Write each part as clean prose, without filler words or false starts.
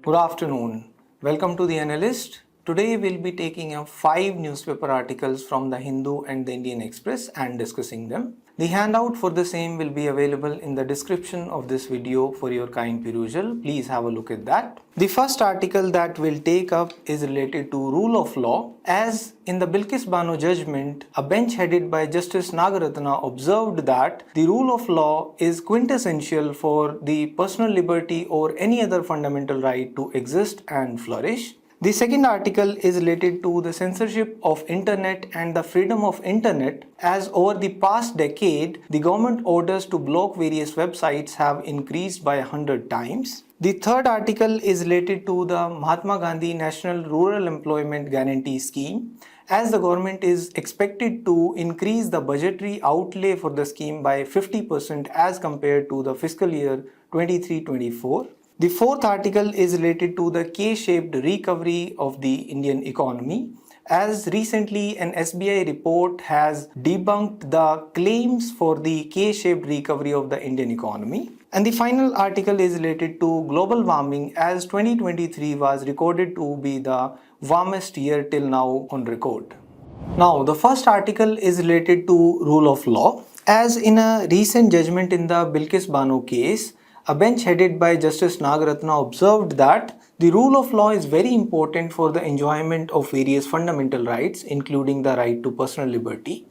Good afternoon. Welcome to the Analyst. Today we'll be taking up 5 newspaper articles from the Hindu and the Indian Express and discussing them. The handout for the same will be available in the description of this video for your kind perusal. Please have a look at that. The first article that we'll take up is related to rule of law. As in the Bilkis Bano judgment, a bench headed by Justice Nagaratna observed that the rule of law is quintessential for the personal liberty or any other fundamental right to exist and flourish. The second article is related to the censorship of internet and the freedom of internet, as over the past decade, the government orders to block various websites have increased by 100 times. The third article is related to the Mahatma Gandhi National Rural Employment Guarantee Scheme, as the government is expected to increase the budgetary outlay for the scheme by 50% as compared to the fiscal year 23-24. The fourth article is related to the K-shaped recovery of the Indian economy, as recently an SBI report has debunked the claims for the K-shaped recovery of the Indian economy. And the final article is related to global warming, as 2023 was recorded to be the warmest year till now on record. Now, the first article is related to rule of law, as in a recent judgment in the Bilkis Bano case, a bench headed by Justice Nagaratna observed that the rule of law is very important for the enjoyment of various fundamental rights, including the right to personal liberty.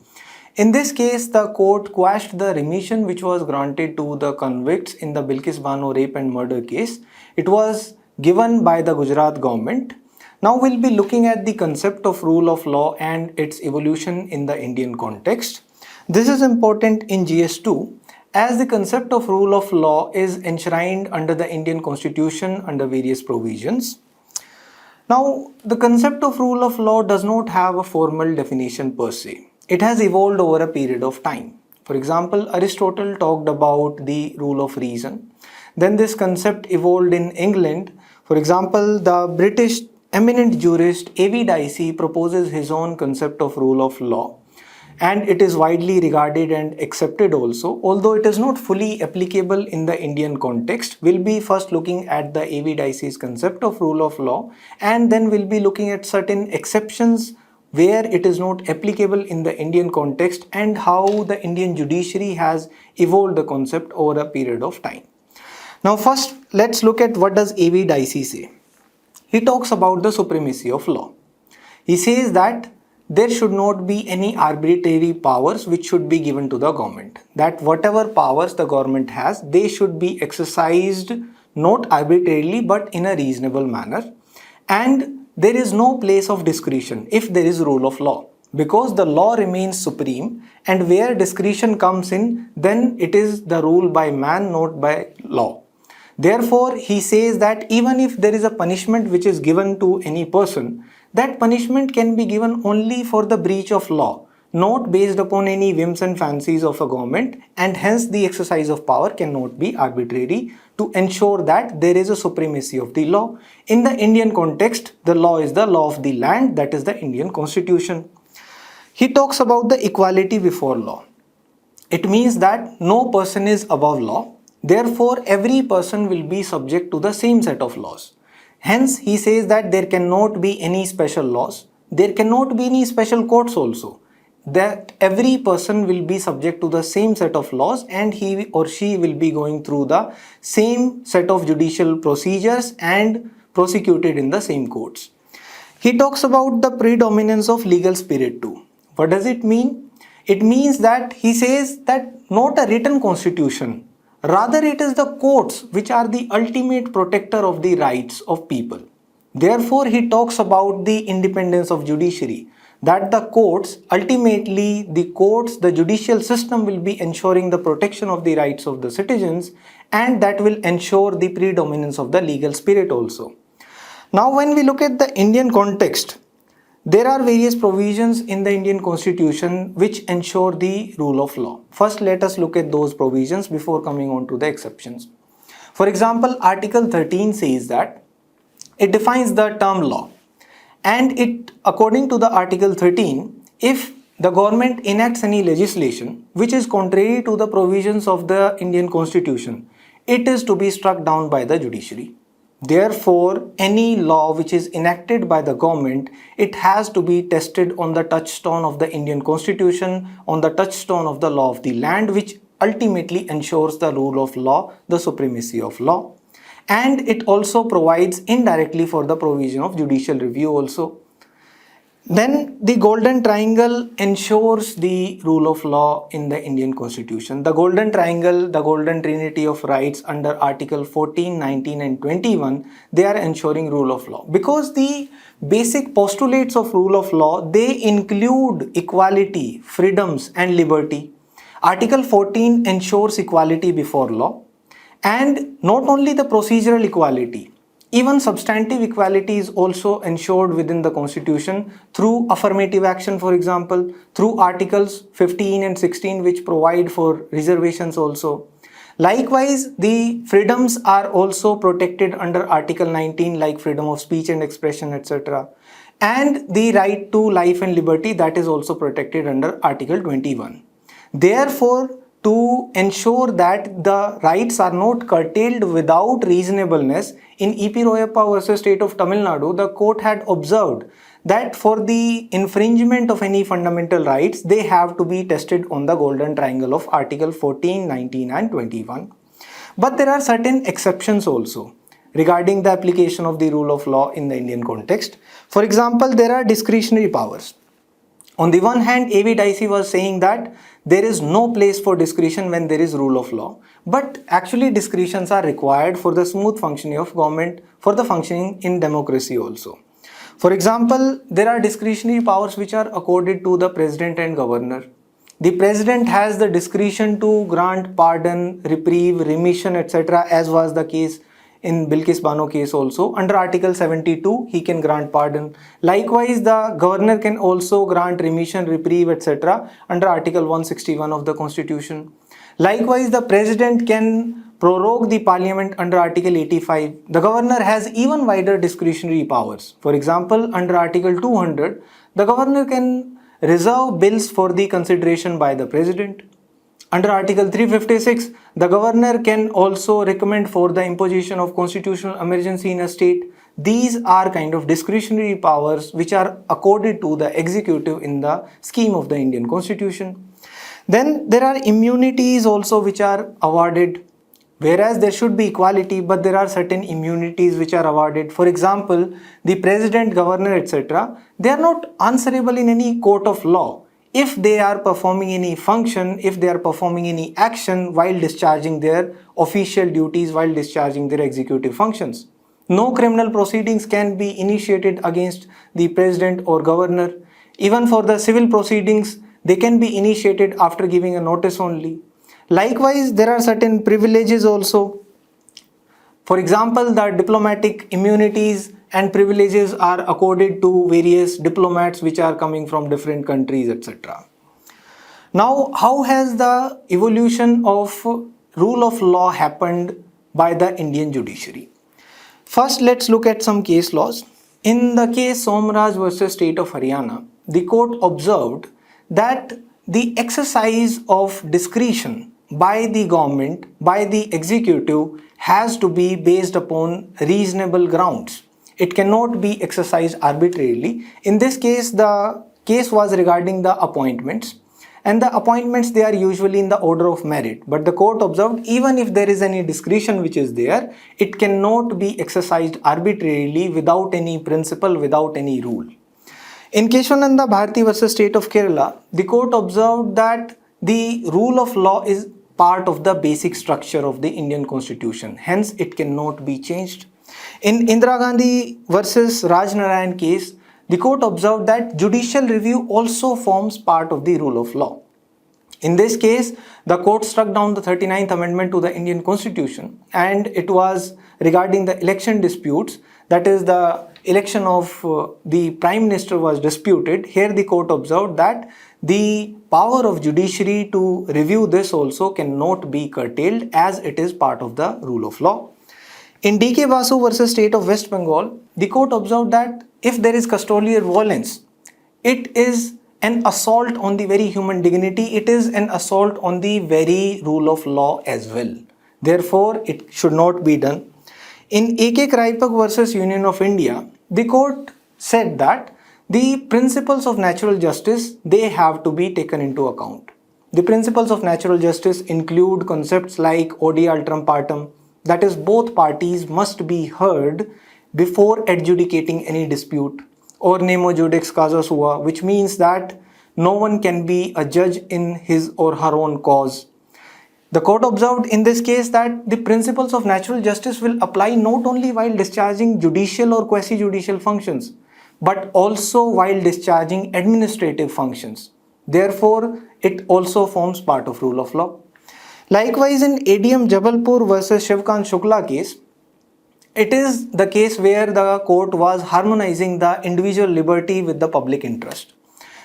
In this case, the court quashed the remission which was granted to the convicts in the Bilkis Bano rape and murder case. It was given by the Gujarat government. Now we'll be looking at the concept of rule of law and its evolution in the Indian context. This is important in GS2, as the concept of rule of law is enshrined under the Indian Constitution under various provisions. Now, the concept of rule of law does not have a formal definition per se. It has evolved over a period of time. For example, Aristotle talked about the rule of reason. Then this concept evolved in England. For example, the British eminent jurist A.V. Dicey proposes his own concept of rule of law, and it is widely regarded and accepted also, although it is not fully applicable in the Indian context. We'll be first looking at the A.V. Dicey's concept of rule of law, and then we'll be looking at certain exceptions where it is not applicable in the Indian context and how the Indian judiciary has evolved the concept over a period of time. Now first, let's look at what does A.V. Dicey say. He talks about the supremacy of law. He says that there should not be any arbitrary powers which should be given to the government. That whatever powers the government has, they should be exercised not arbitrarily but in a reasonable manner. And there is no place of discretion if there is rule of law, because the law remains supreme, and where discretion comes in, then it is the rule by man, not by law. Therefore, he says that even if there is a punishment which is given to any person, that punishment can be given only for the breach of law, not based upon any whims and fancies of a government, and hence the exercise of power cannot be arbitrary to ensure that there is a supremacy of the law. In the Indian context, the law is the law of the land, that is the Indian Constitution. He talks about the equality before law. It means that no person is above law. Therefore, every person will be subject to the same set of laws. Hence, he says that there cannot be any special laws. There cannot be any special courts also. That every person will be subject to the same set of laws, and he or she will be going through the same set of judicial procedures and prosecuted in the same courts. He talks about the predominance of legal spirit too. What does it mean? It means that he says that not a written constitution, rather it is the courts which are the ultimate protector of the rights of people. Therefore, he talks about the independence of judiciary, that the courts, ultimately the judicial system will be ensuring the protection of the rights of the citizens, and that will ensure the predominance of the legal spirit also. Now, when we look at the Indian context, there are various provisions in the Indian Constitution which ensure the rule of law. First, let us look at those provisions before coming on to the exceptions. For example, Article 13 says that it defines the term law, and it, according to the Article 13, if the government enacts any legislation which is contrary to the provisions of the Indian Constitution, it is to be struck down by the judiciary. Therefore, any law which is enacted by the government, it has to be tested on the touchstone of the Indian Constitution, on the touchstone of the law of the land, which ultimately ensures the rule of law, the supremacy of law. And it also provides indirectly for the provision of judicial review also. Then the golden triangle ensures the rule of law in the Indian Constitution. The golden triangle, the golden trinity of rights under Article 14, 19 and 21, they are ensuring rule of law. Because the basic postulates of rule of law, they include equality, freedoms and liberty. Article 14 ensures equality before law. And not only the procedural equality, even substantive equality is also ensured within the Constitution through affirmative action, for example, through Articles 15 and 16 which provide for reservations also. Likewise, the freedoms are also protected under Article 19 like freedom of speech and expression, etc. And the right to life and liberty, that is also protected under Article 21. Therefore, to ensure that the rights are not curtailed without reasonableness, in E.P. Royappa versus State of Tamil Nadu, the court had observed that for the infringement of any fundamental rights, they have to be tested on the golden triangle of Article 14, 19 and 21. But there are certain exceptions also regarding the application of the rule of law in the Indian context. For example, there are discretionary powers. On the one hand, A.V. Dicey was saying that there is no place for discretion when there is rule of law. But actually discretions are required for the smooth functioning of government, for the functioning in democracy also. For example, there are discretionary powers which are accorded to the president and governor. The president has the discretion to grant pardon, reprieve, remission, etc. as was the case in Bilkis Bano case also. Under Article 72, he can grant pardon. Likewise, the governor can also grant remission, reprieve, etc. under Article 161 of the Constitution. Likewise, the president can prorogue the parliament under Article 85. The governor has even wider discretionary powers. For example, under Article 200, the governor can reserve bills for the consideration by the president. Under Article 356, the governor can also recommend for the imposition of constitutional emergency in a state. These are kind of discretionary powers which are accorded to the executive in the scheme of the Indian Constitution. Then there are immunities also which are awarded. Whereas there should be equality, but there are certain immunities which are awarded. For example, the president, governor, etc., they are not answerable in any court of law if they are performing any function, if they are performing any action while discharging their official duties, while discharging their executive functions. No criminal proceedings can be initiated against the president or governor. Even for the civil proceedings, they can be initiated after giving a notice only. Likewise, there are certain privileges also. For example, the diplomatic immunities and privileges are accorded to various diplomats which are coming from different countries, etc. Now, how has the evolution of rule of law happened by the Indian judiciary? First, let's look at some case laws. In the case Somraj versus State of Haryana, the court observed that the exercise of discretion by the government, by the executive, has to be based upon reasonable grounds. It cannot be exercised arbitrarily. In this case, the case was regarding the appointments. And the appointments, they are usually in the order of merit. But the court observed even if there is any discretion which is there, it cannot be exercised arbitrarily without any principle, without any rule. In Keshavananda Bharati versus State of Kerala, the court observed that the rule of law is part of the basic structure of the Indian Constitution. Hence, it cannot be changed. In Indira Gandhi versus Raj Narayan case, the court observed that judicial review also forms part of the rule of law. In this case, the court struck down the 39th Amendment to the Indian Constitution, and it was regarding the election disputes, that is the election of the Prime Minister was disputed. Here the court observed that the power of judiciary to review this also cannot be curtailed as it is part of the rule of law. In D.K. Basu versus State of West Bengal, the court observed that if there is custodial violence, it is an assault on the very human dignity, it is an assault on the very rule of law as well. Therefore, it should not be done. In A.K. Kraipak versus Union of India, the court said that the principles of natural justice, they have to be taken into account. The principles of natural justice include concepts like odi alteram partem, that is, both parties must be heard before adjudicating any dispute, or nemo judex causa sua, which means that no one can be a judge in his or her own cause. The court observed in this case that the principles of natural justice will apply not only while discharging judicial or quasi-judicial functions, but also while discharging administrative functions. Therefore, it also forms part of rule of law. Likewise, in ADM Jabalpur versus Shivkant Shukla case, it is the case where the court was harmonizing the individual liberty with the public interest.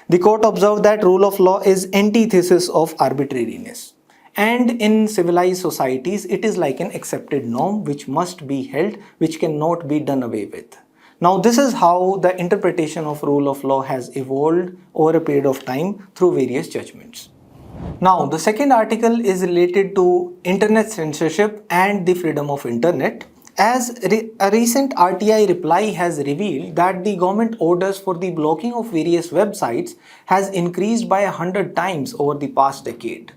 The court observed that rule of law is antithesis of arbitrariness. And in civilized societies, it is like an accepted norm which must be held, which cannot be done away with. Now, this is how the interpretation of rule of law has evolved over a period of time through various judgments. Now, the second article is related to internet censorship and the freedom of internet. As a recent RTI reply has revealed that the government orders for the blocking of various websites has increased by 100 times over the past decade.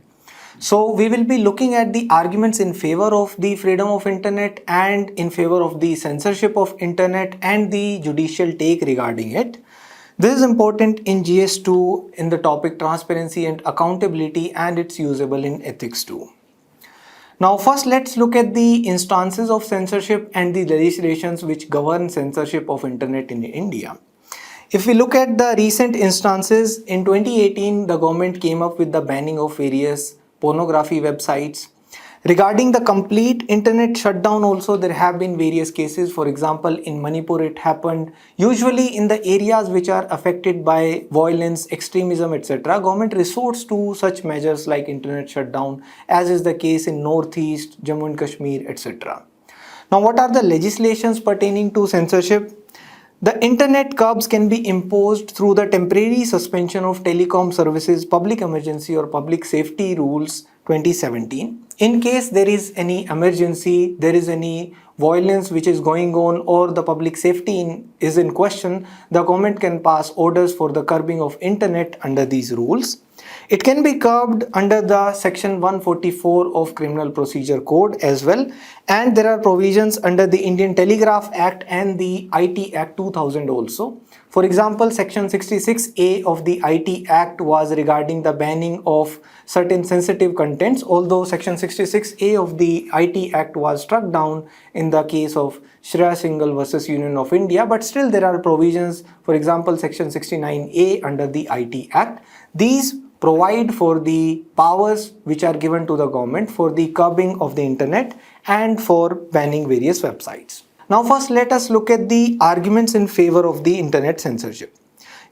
So we will be looking at the arguments in favor of the freedom of internet and in favor of the censorship of internet and the judicial take regarding it. This is important in GS2 in the topic transparency and accountability, and it's usable in ethics too. Now first let's look at the instances of censorship and the legislations which govern censorship of internet in India. If we look at the recent instances, in 2018 the government came up with the banning of various pornography websites. Regarding the complete internet shutdown also, there have been various cases. For example, in Manipur it happened. Usually in the areas which are affected by violence, extremism, etc., government resorts to such measures like internet shutdown, as is the case in Northeast, Jammu and Kashmir, etc. Now, what are the legislations pertaining to censorship? The internet curbs can be imposed through the temporary suspension of telecom services public emergency or public safety rules 2017. In case there is any emergency, there is any violence which is going on, or the public safety is in question, the government can pass orders for the curbing of internet under these rules. It can be curbed under the section 144 of Criminal Procedure Code as well, and there are provisions under the Indian Telegraph Act and the IT Act 2000 also. For example, section 66A of the IT Act was regarding the banning of certain sensitive contents, although section 66A of the IT Act was struck down in the case of Shreya Singhal versus Union of India, but still there are provisions, for example, section 69A under the IT Act. These provide for the powers which are given to the government for the curbing of the internet and for banning various websites. Now first let us look at the arguments in favor of the internet censorship.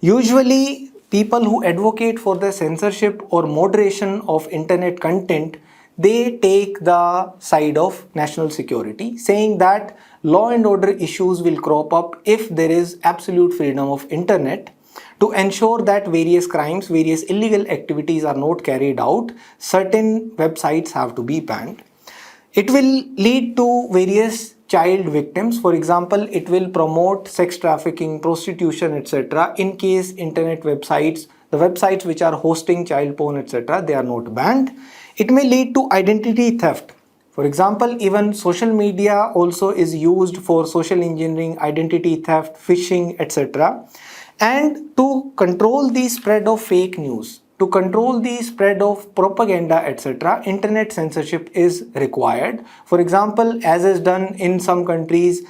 Usually people who advocate for the censorship or moderation of internet content, they take the side of national security, saying that law and order issues will crop up if there is absolute freedom of internet. To ensure that various crimes, various illegal activities are not carried out, certain websites have to be banned. It will lead to various child victims. For example, it will promote sex trafficking, prostitution, etc. In case internet websites, the websites which are hosting child porn, etc., they are not banned. It may lead to identity theft. For example, even social media also is used for social engineering, identity theft, phishing, etc. And to control the spread of fake news, to control the spread of propaganda, etc., internet censorship is required. For example, as is done in some countries,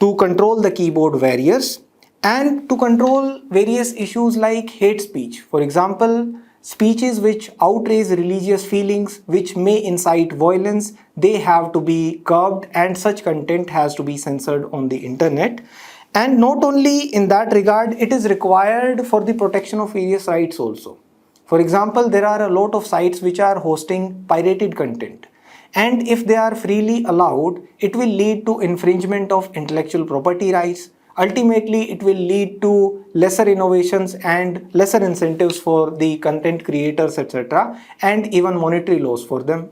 to control the keyboard warriors and to control various issues like hate speech. For example, speeches which outrage religious feelings, which may incite violence, they have to be curbed, and such content has to be censored on the internet. And not only in that regard, it is required for the protection of various rights also. For example, there are a lot of sites which are hosting pirated content, and if they are freely allowed, it will lead to infringement of intellectual property rights. Ultimately, it will lead to lesser innovations and lesser incentives for the content creators, etc., and even monetary loss for them.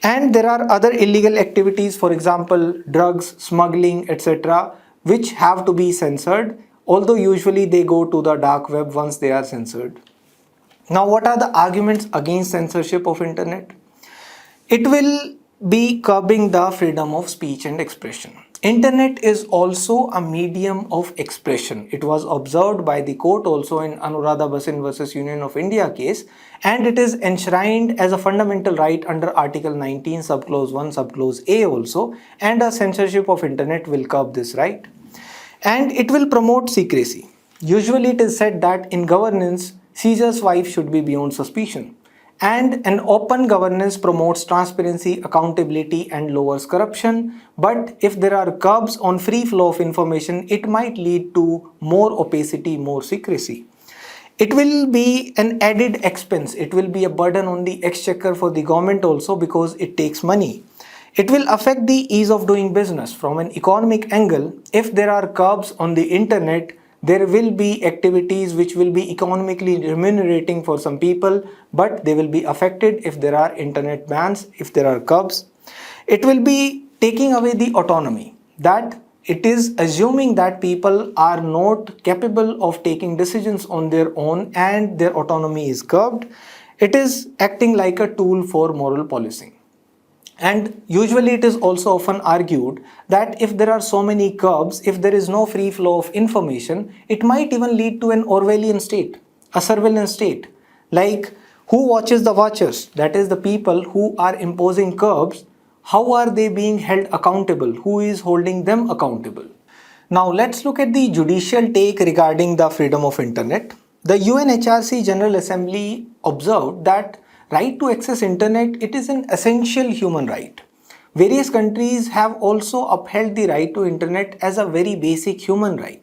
And there are other illegal activities, for example, drugs, smuggling, etc., which have to be censored, although usually they go to the dark web once they are censored. Now, what are the arguments against censorship of internet? It will be curbing the freedom of speech and expression. Internet is also a medium of expression. It was observed by the court also in Anuradha Basin versus Union of India case, and it is enshrined as a fundamental right under Article 19 subclause 1 subclause A also, and a censorship of internet will curb this right. And it will promote secrecy. Usually it is said that in governance, Caesar's wife should be beyond suspicion. And an open governance promotes transparency, accountability, and lowers corruption. But if there are curbs on free flow of information, it might lead to more opacity, more secrecy. It will be an added expense. It will be a burden on the exchequer for the government also, because it takes money. It will affect the ease of doing business. From an economic angle, if there are curbs on the internet, there will be activities which will be economically remunerating for some people, but they will be affected if there are internet bans, if there are curbs. It will be taking away the autonomy, that it is assuming that people are not capable of taking decisions on their own and their autonomy is curbed. It is acting like a tool for moral policing. And usually it is also often argued that if there are so many curbs, if there is no free flow of information, it might even lead to an Orwellian state, a surveillance state. Like, who watches the watchers? That is, the people who are imposing curbs. How are they being held accountable? Who is holding them accountable? Now let's look at the judicial take regarding the freedom of internet. The UNHRC General Assembly observed that right to access internet, it is an essential human right. Various countries have also upheld the right to internet as a very basic human right.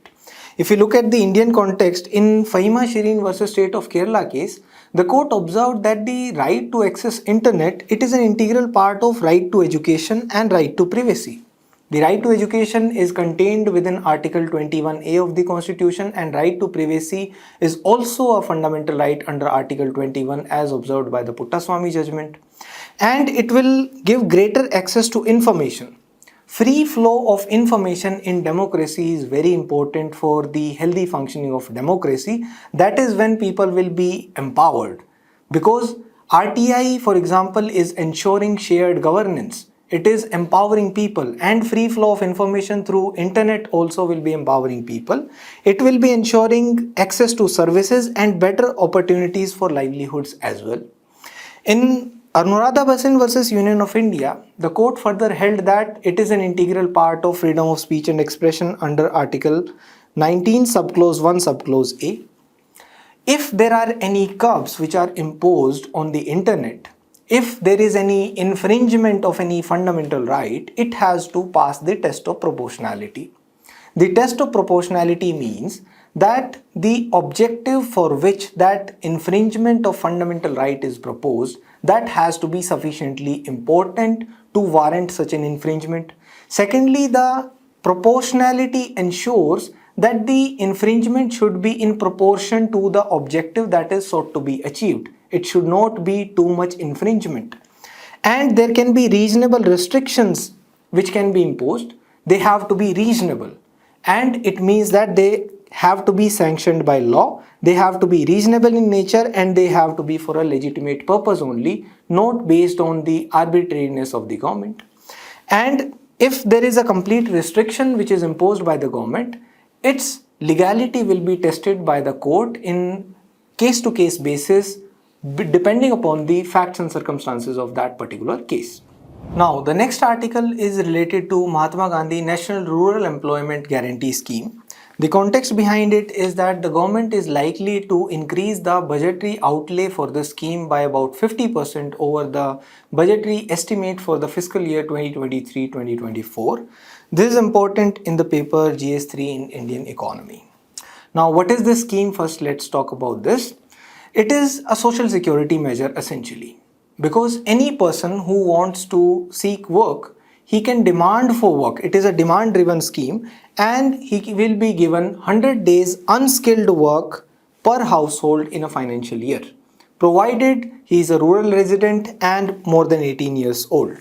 If you look at the Indian context, in Fahima Shireen versus State of Kerala case, the court observed that the right to access internet, it is an integral part of right to education and right to privacy. The right to education is contained within Article 21A of the Constitution, and right to privacy is also a fundamental right under Article 21 as observed by the Puttaswamy judgment. And it will give greater access to information. Free flow of information in democracy is very important for the healthy functioning of democracy. That is when people will be empowered. Because RTI, for example, is ensuring shared governance. It is empowering people, and free flow of information through internet also will be empowering people. It will be ensuring access to services and better opportunities for livelihoods as well. In Anuradha Basin versus Union of India, the court further held that it is an integral part of freedom of speech and expression under Article 19 subclause 1 subclause A. If there are any curbs which are imposed on the internet, if there is any infringement of any fundamental right, it has to pass the test of proportionality. The test of proportionality means that the objective for which that infringement of fundamental right is proposed, that has to be sufficiently important to warrant such an infringement. Secondly, the proportionality ensures that the infringement should be in proportion to the objective that is sought to be achieved. It should not be too much infringement. And there can be reasonable restrictions which can be imposed. They have to be reasonable. And it means that they have to be sanctioned by law. They have to be reasonable in nature, and they have to be for a legitimate purpose only, not based on the arbitrariness of the government. And if there is a complete restriction which is imposed by the government, its legality will be tested by the court in case-to-case basis, depending upon the facts and circumstances of that particular case. Now, the next article is related to Mahatma Gandhi National Rural Employment Guarantee Scheme. The context behind it is that the government is likely to increase the budgetary outlay for the scheme by about 50% over the budgetary estimate for the fiscal year 2023-2024. This is important in the paper GS3 in Indian Economy. Now, what is this scheme? First, let's talk about this. It is a social security measure essentially, because any person who wants to seek work, he can demand for work. It is a demand driven scheme, and he will be given 100 days unskilled work per household in a financial year. provided he is a rural resident and more than 18 years old.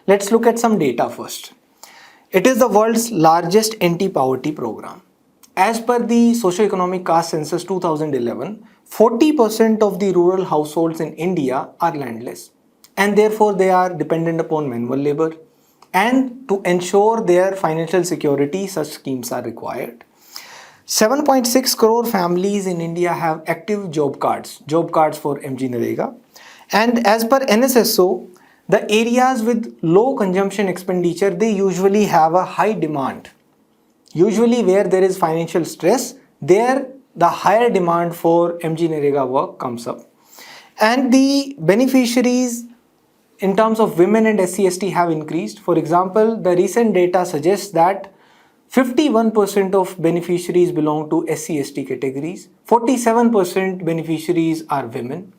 Let's look at some data first. It is the world's largest anti-poverty program. As per the Socio-Economic Caste Census 2011, 40% of the rural households in India are landless, and therefore they are dependent upon manual labor. And to ensure their financial security, such schemes are required. 7.6 crore families in India have active job cards for MGNREGA. And as per NSSO, the areas with low consumption expenditure, they usually have a high demand. Usually where there is financial stress, there the higher demand for MGNREGA work comes up. And the beneficiaries in terms of women and SC/ST have increased. For example, the recent data suggests that 51% of beneficiaries belong to SC/ST categories, 47% beneficiaries are women.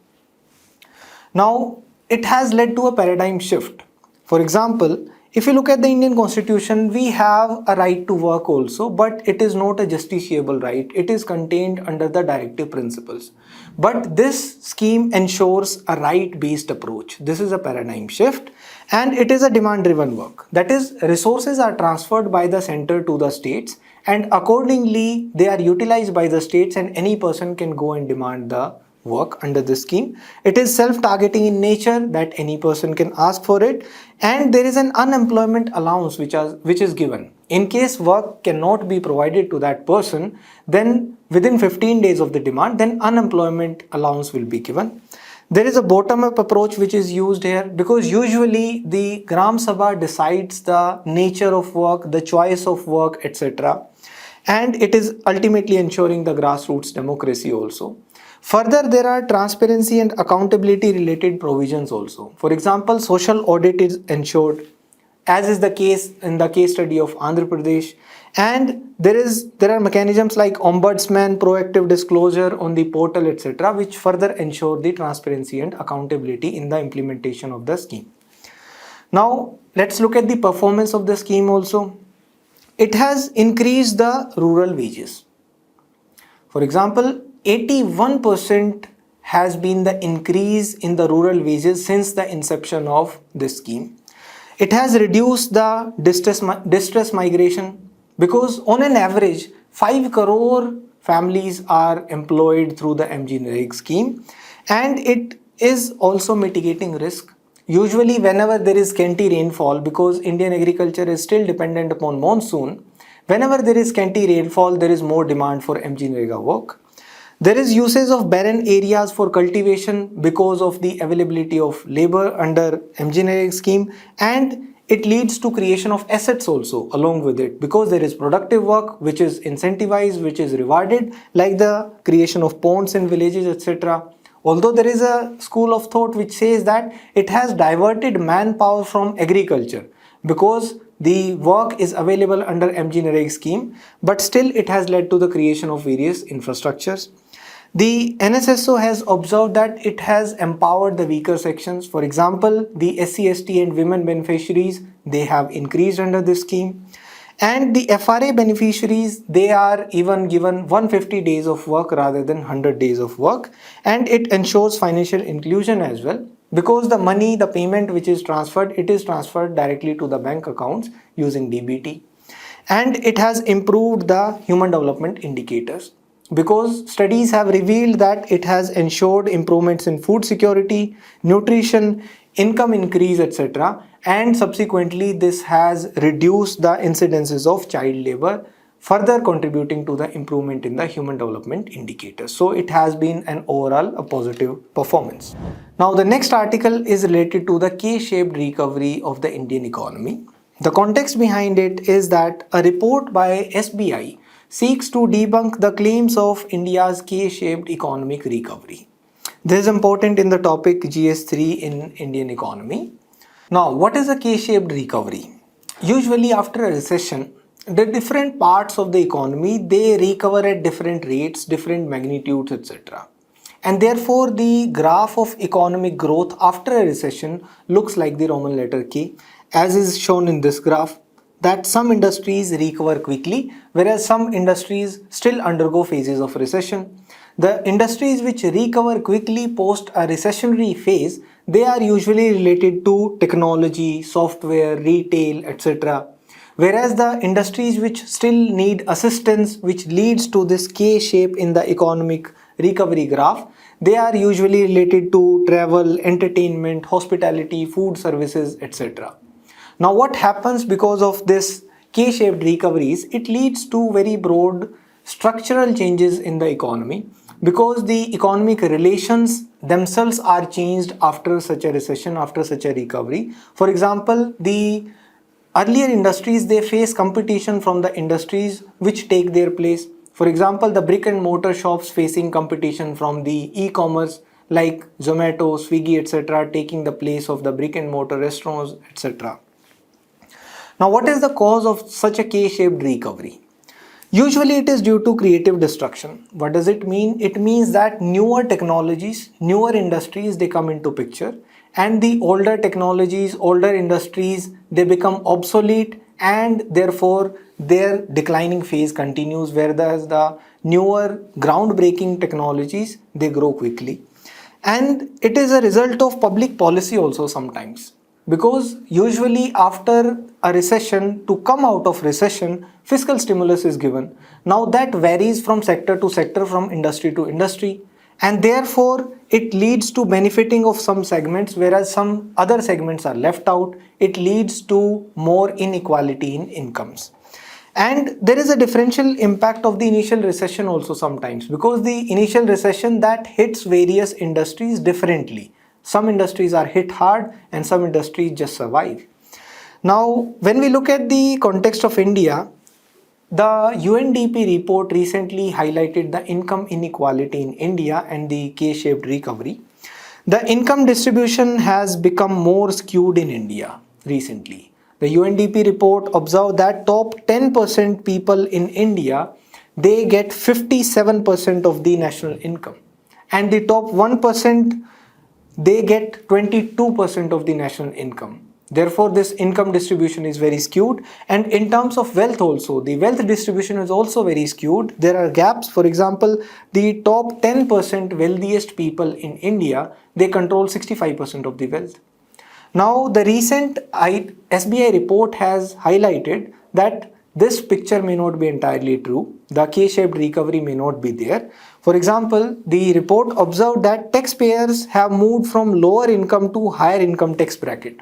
Now, it has led to a paradigm shift. For example, if you look at the Indian Constitution, we have a right to work also, but it is not a justiciable right. It is contained under the directive principles. But this scheme ensures a right-based approach. This is a paradigm shift, and it is a demand-driven work. That is, resources are transferred by the center to the states, and accordingly, they are utilized by the states, and any person can go and demand the work under this scheme. It is self-targeting in nature, that any person can ask for it, and there is an unemployment allowance which is given. In case work cannot be provided to that person, then within 15 days of the demand, then unemployment allowance will be given. There is a bottom-up approach which is used here, because usually the Gram Sabha decides the nature of work, the choice of work, etc. And it is ultimately ensuring the grassroots democracy also. Further, there are transparency and accountability related provisions also. For example, social audit is ensured, as is the case in the case study of Andhra Pradesh. And there are mechanisms like ombudsman, proactive disclosure on the portal, etc., which further ensure the transparency and accountability in the implementation of the scheme. Now, let's look at the performance of the scheme also. It has increased the rural wages. For example, 81% has been the increase in the rural wages since the inception of this scheme. It has reduced the distress migration, because on an average 5 crore families are employed through the MGNREGS scheme, and it is also mitigating risk. Usually whenever there is scanty rainfall, because Indian agriculture is still dependent upon monsoon, whenever there is scanty rainfall, there is more demand for MGNREGA work. There is usage of barren areas for cultivation because of the availability of labor under MGNREGA scheme, and it leads to creation of assets also along with it, because there is productive work which is incentivized, which is rewarded, like the creation of ponds in villages, etc. Although there is a school of thought which says that it has diverted manpower from agriculture because the work is available under MGNREGA scheme, but still it has led to the creation of various infrastructures. The NSSO has observed that it has empowered the weaker sections. For example, the SC/ST and women beneficiaries, they have increased under this scheme. And the FRA beneficiaries, they are even given 150 days of work rather than 100 days of work. And it ensures financial inclusion as well, because the money, the payment which is transferred, it is transferred directly to the bank accounts using DBT. And it has improved the human development indicators, because studies have revealed that it has ensured improvements in food security, nutrition, income increase, etc. And subsequently, this has reduced the incidences of child labor, further contributing to the improvement in the human development indicators. So it has been an overall a positive performance. Now, the next article is related to the K-shaped recovery of the Indian economy. The context behind it is that a report by SBI seeks to debunk the claims of India's K-shaped economic recovery. This is important in the topic GS3 in Indian economy. Now, what is a K-shaped recovery? Usually after a recession, the different parts of the economy, they recover at different rates, different magnitudes, etc. And therefore, the graph of economic growth after a recession looks like the Roman letter K, as is shown in this graph, that some industries recover quickly, whereas some industries still undergo phases of recession. The industries which recover quickly post a recessionary phase, they are usually related to technology, software, retail, etc. Whereas the industries which still need assistance, which leads to this K shape in the economic recovery graph, they are usually related to travel, entertainment, hospitality, food services, etc. Now what happens because of this K-shaped recoveries? It leads to very broad structural changes in the economy because the economic relations themselves are changed after such a recession, after such a recovery. For example, the earlier industries, they face competition from the industries which take their place. For example, the brick and mortar shops facing competition from the e-commerce like Zomato, Swiggy, etc., taking the place of the brick and mortar restaurants, etc. Now, what is the cause of such a K-shaped recovery? Usually it is due to creative destruction. What does it mean? It means that newer technologies, newer industries, they come into picture, and the older technologies, older industries, they become obsolete, and therefore their declining phase continues, whereas the newer groundbreaking technologies, they grow quickly. And it is a result of public policy also sometimes, because usually after a recession, to come out of recession, fiscal stimulus is given. Now that varies from sector to sector, from industry to industry, and therefore it leads to benefiting of some segments, whereas some other segments are left out. It leads to more inequality in incomes. And there is a differential impact of the initial recession also sometimes, because the initial recession, that hits various industries differently. Some industries are hit hard and some industries just survive. Now, when we look at the context of India, the UNDP report recently highlighted the income inequality in India and the K-shaped recovery. The income distribution has become more skewed in India recently. The UNDP report observed that top 10% people in India, they get 57% of the national income, and the top 1%, they get 22% of the national income. Therefore, this income distribution is very skewed. And in terms of wealth also, the wealth distribution is also very skewed. There are gaps. For example, the top 10% wealthiest people in India, they control 65% of the wealth. Now, the recent SBI report has highlighted that this picture may not be entirely true. The K-shaped recovery may not be there. For example, the report observed that taxpayers have moved from lower income to higher income tax bracket.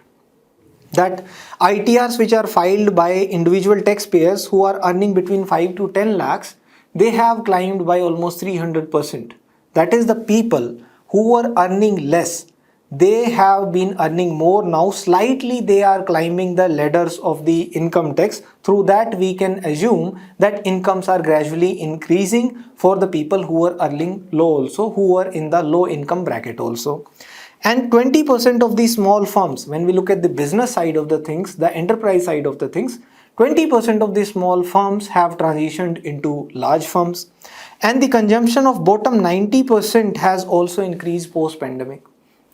That ITRs which are filed by individual taxpayers who are earning between 5 to 10 lakhs, they have climbed by almost 300%. That is, the people who were earning less, they have been earning more now. Slightly they are climbing the ladders of the income tax. Through that, we can assume that incomes are gradually increasing for the people who are earning low also, who are in the low income bracket also. And 20% of these small firms, when we look at the business side of the things, the enterprise side of the things, 20% of these small firms have transitioned into large firms. And the consumption of bottom 90% has also increased post-pandemic.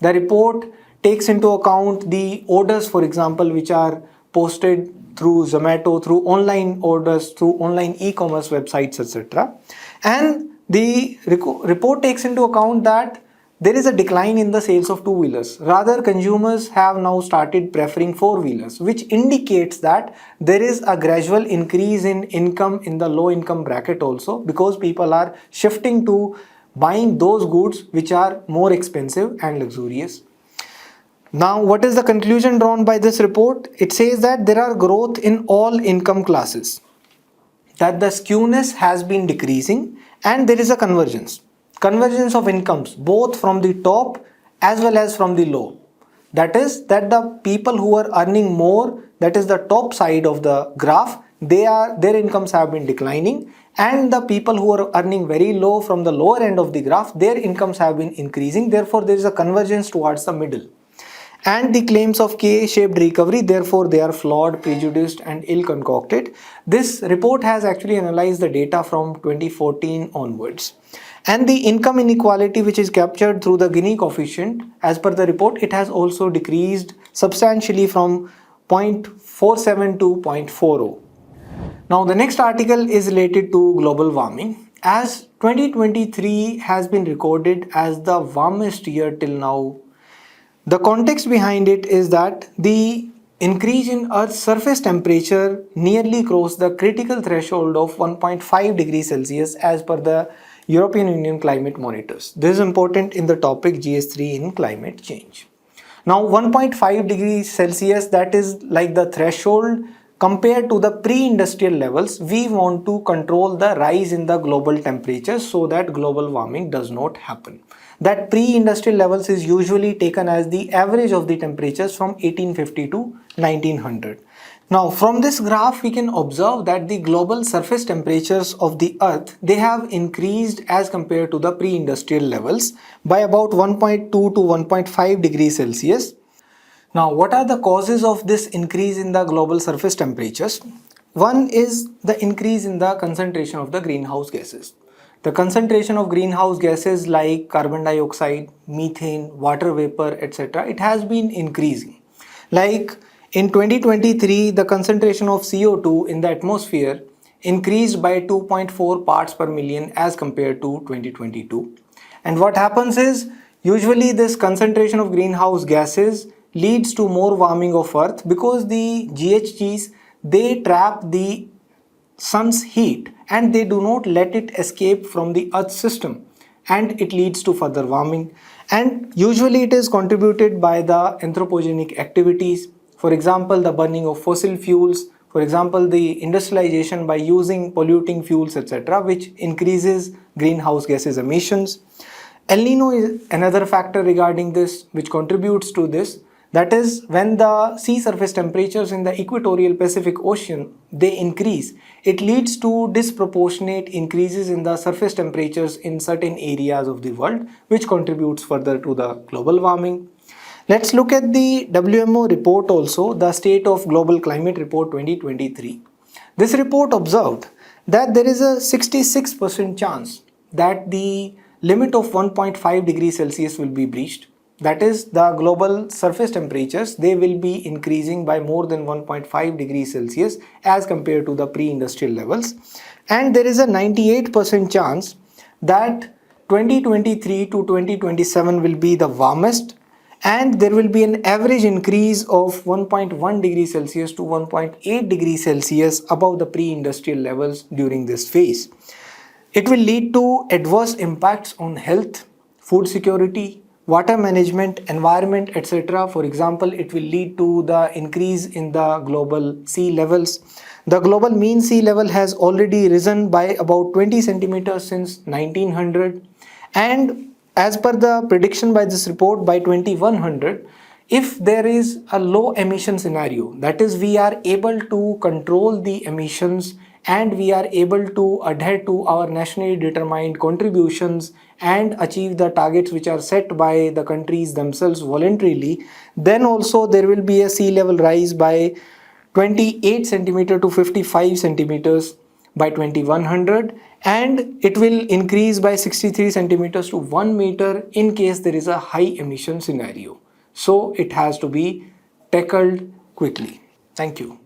The report takes into account the orders, for example, which are posted through Zomato, through online orders, through online e-commerce websites, etc. And the report takes into account that there is a decline in the sales of two-wheelers. Rather, consumers have now started preferring four-wheelers, which indicates that there is a gradual increase in income in the low-income bracket also, because people are shifting to buying those goods which are more expensive and luxurious. Now, what is the conclusion drawn by this report? It says that there are growth in all income classes, that the skewness has been decreasing, and there is a convergence of incomes, both from the top as well as from the low. That is, that the people who are earning more, that is the top side of the graph, their incomes have been declining, and the people who are earning very low from the lower end of the graph, their incomes have been increasing. Therefore, there is a convergence towards the middle. And the claims of K-shaped recovery, therefore, they are flawed, prejudiced, and ill-concocted. This report has actually analyzed the data from 2014 onwards. And the income inequality which is captured through the Gini coefficient, as per the report, it has also decreased substantially from 0.47 to 0.40. Now, the next article is related to global warming. as 2023 has been recorded as the warmest year till now. The context behind it is that the increase in Earth's surface temperature nearly crossed the critical threshold of 1.5 degrees Celsius as per the European Union climate monitors. This is important in the topic GS3 in climate change. Now 1.5 degrees Celsius, that is like the threshold compared to the pre-industrial levels. We want to control the rise in the global temperature so that global warming does not happen. That pre-industrial levels is usually taken as the average of the temperatures from 1850 to 1900. Now from this graph we can observe that the global surface temperatures of the earth, they have increased as compared to the pre-industrial levels by about 1.2 to 1.5 degrees Celsius. Now what are the causes of this increase in the global surface temperatures? One is the increase in the concentration of the greenhouse gases. The concentration of greenhouse gases like carbon dioxide, methane, water vapor, etc. it has been increasing. Like in 2023, the concentration of CO2 in the atmosphere increased by 2.4 parts per million as compared to 2022. And what happens is, usually this concentration of greenhouse gases leads to more warming of earth because the GHGs, they trap the sun's heat and they do not let it escape from the earth's system, and it leads to further warming. And usually it is contributed by the anthropogenic activities, for example the burning of fossil fuels, for example the industrialization by using polluting fuels, etc., which increases greenhouse gases emissions. El Nino is another factor regarding this which contributes to this. That is, when the sea surface temperatures in the equatorial Pacific Ocean, they increase, it leads to disproportionate increases in the surface temperatures in certain areas of the world, which contributes further to the global warming. Let's look at the WMO report also, the State of Global Climate Report 2023. This report observed that there is a 66% chance that the limit of 1.5 degrees Celsius will be breached. That is, the global surface temperatures, they will be increasing by more than 1.5 degrees Celsius as compared to the pre-industrial levels. And there is a 98% chance that 2023 to 2027 will be the warmest, and there will be an average increase of 1.1 degrees Celsius to 1.8 degrees Celsius above the pre-industrial levels during this phase. It will lead to adverse impacts on health, food security, water management, environment, etc. For example, it will lead to the increase in the global sea levels. The global mean sea level has already risen by about 20 centimeters since 1900. And as per the prediction by this report, by 2100, if there is a low emission scenario, that is, we are able to control the emissions and we are able to adhere to our nationally determined contributions and achieve the targets which are set by the countries themselves voluntarily, then also there will be a sea level rise by 28 centimeter to 55 centimeters by 2100, and it will increase by 63 centimeters to 1 meter in case there is a high emission scenario. So it has to be tackled quickly. Thank you.